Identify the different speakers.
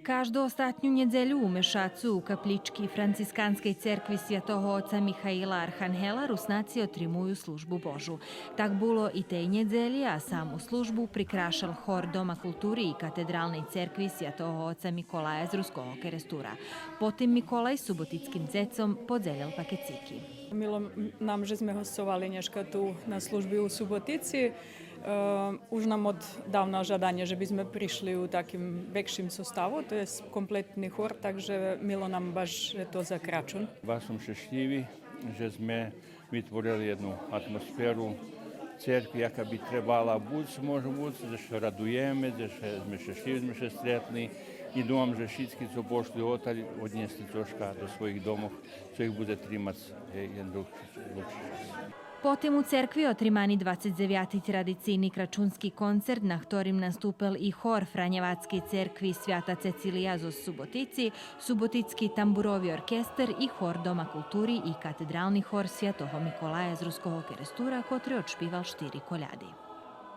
Speaker 1: Кажду остатнju недjelju u Mešacu u kaplički franciskanskej cerkvi Svjatoho oca Mihaila Arhanhela rusnaci otrimuju službu Božu. Tak bilo i tej nedjelji, a samu službu prikrašal hor Doma kulturi i katedralnej cerkvi Svjatoho oca Mikolaja z Ruskog Kerestura. Potim Mikolaj subotickim zecom podzeljal pakeciki.
Speaker 2: Milo nam, že sme hostovali dneška tu na službi u Subotici. Už nam od davna žadanje, že by sme prišli u takim vekšim sostavu, to je kompletni hor, takže milo nam baš to za kračun.
Speaker 3: Baš sam šešljivi, že sme vytvorili jednu atmosferu cerkvi, jaka bi trebala biti, može biti, da še radujeme, da še sme šešljivi, sme še stretni i думам, že všetci, co pošli otalj, odniesli troška do svojih domov, co ih bude trimac jedan dlhši čas.
Speaker 1: Potem u cerkvi otrimani 29. tradicijni kračunski koncert, na ktorim nastupil i hor Franjevatske cerkvi Svjata Cecilija z Subotici, Suboticki tamburovi orkester i hor Doma kulturi i katedralni hor Svjatoho Mikolaja z Ruskog Kerestura, kotri odšpival 4 koljadi.